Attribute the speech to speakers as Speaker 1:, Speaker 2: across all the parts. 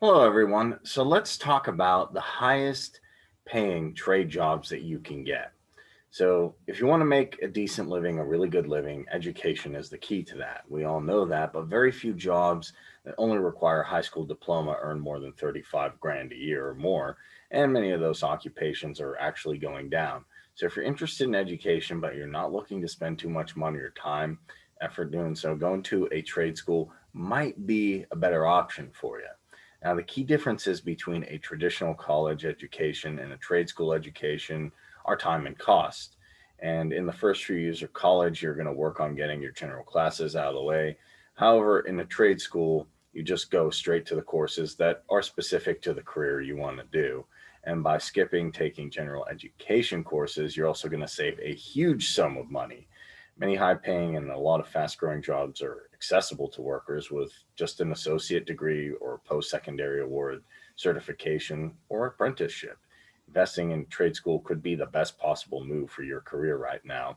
Speaker 1: Hello, everyone. So let's talk about the highest paying trade jobs that you can get. So, if you want to make a decent living, a really good living, education is the key to that. We all know that, but very few jobs that only require a high school diploma earn more than 35 grand a year or more, and many of those occupations are actually going down. So, if you're interested in education, but you're not looking to spend too much money or time, effort doing so, going to a trade school might be a better option for you. Now, the key differences between a traditional college education and a trade school education are time and cost. And in the first few years of college, you're going to work on getting your general classes out of the way. However, in a trade school, you just go straight to the courses that are specific to the career you want to do. And by skipping taking general education courses, you're also going to save a huge sum of money. Many high paying and a lot of fast growing jobs are accessible to workers with just an associate degree or post secondary award certification or apprenticeship. Investing in trade school could be the best possible move for your career right now.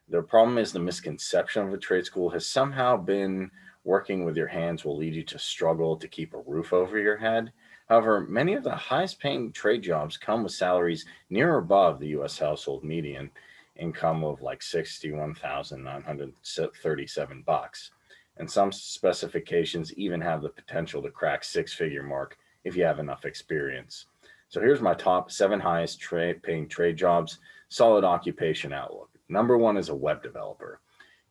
Speaker 1: The problem is the misconception of a trade school has somehow been working with your hands will lead you to struggle to keep a roof over your head. However, many of the highest paying trade jobs come with salaries near or above the US household median income of like 61,937 bucks. And some specifications even have the potential to crack six-figure mark if you have enough experience. So here's my top seven highest paying trade jobs, solid occupation outlook. Number one is a web developer.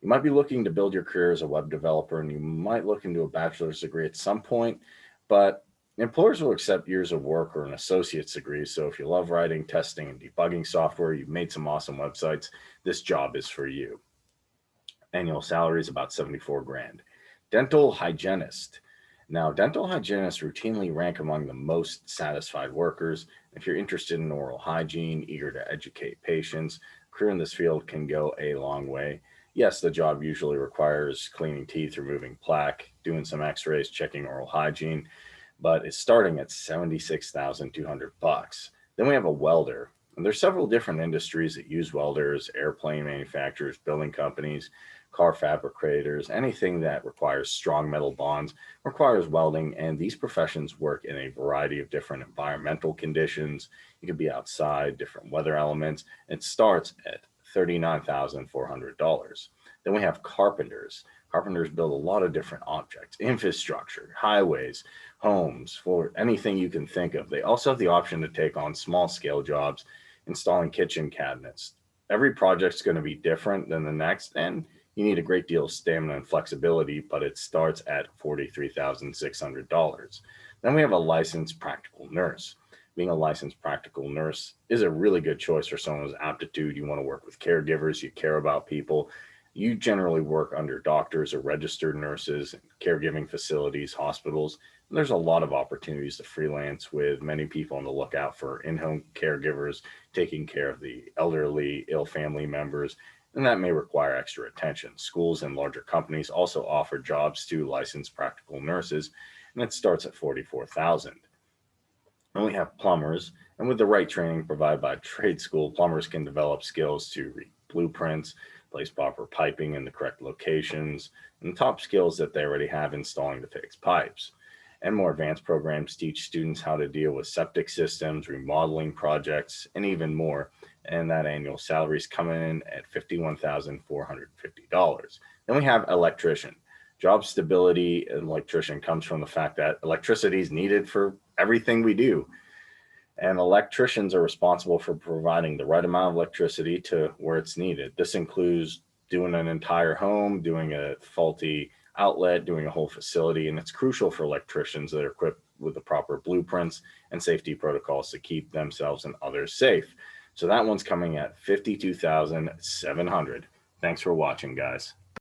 Speaker 1: You might be looking to build your career as a web developer and you might look into a bachelor's degree at some point, but employers will accept years of work or an associate's degree. So if you love writing, testing, and debugging software, you've made some awesome websites, this job is for you. Annual salary is about 74 grand. Dental hygienist. Now, dental hygienists routinely rank among the most satisfied workers. If you're interested in oral hygiene, eager to educate patients, career in this field can go a long way. Yes, the job usually requires cleaning teeth, removing plaque, doing some x-rays, checking oral hygiene, but it's starting at 76,200 bucks. Then we have a welder. And there's several different industries that use welders, airplane manufacturers, building companies, car fabricators, anything that requires strong metal bonds requires welding, and these professions work in a variety of different environmental conditions. You could be outside, different weather elements. It starts at $39,400. Then we have carpenters. Carpenters build a lot of different objects, infrastructure, highways, homes, for anything you can think of. They also have the option to take on small scale jobs, installing kitchen cabinets. Every project's going to be different than the next, and you need a great deal of stamina and flexibility, but it starts at $43,600. Then we have a licensed practical nurse. Being a licensed practical nurse is a really good choice for someone with aptitude. You want to work with caregivers, you care about people. You generally work under doctors or registered nurses, caregiving facilities, hospitals. And there's a lot of opportunities to freelance with many people on the lookout for in home caregivers, taking care of the elderly, ill family members, and that may require extra attention. Schools and larger companies also offer jobs to licensed practical nurses, and it starts at 44,000. And we have plumbers, and with the right training provided by trade school, plumbers can develop skills to read blueprints, place proper piping in the correct locations, and top skills that they already have installing the fixed pipes. And more advanced programs teach students how to deal with septic systems, remodeling projects, and even more. And that annual salary is coming in at $51,450. Then we have electrician. Job stability in electrician comes from the fact that electricity is needed for everything we do. And electricians are responsible for providing the right amount of electricity to where it's needed. This includes doing an entire home, doing a faulty outlet, doing a whole facility. And it's crucial for electricians that are equipped with the proper blueprints and safety protocols to keep themselves and others safe. So that one's coming at 52,700. Thanks for watching, guys.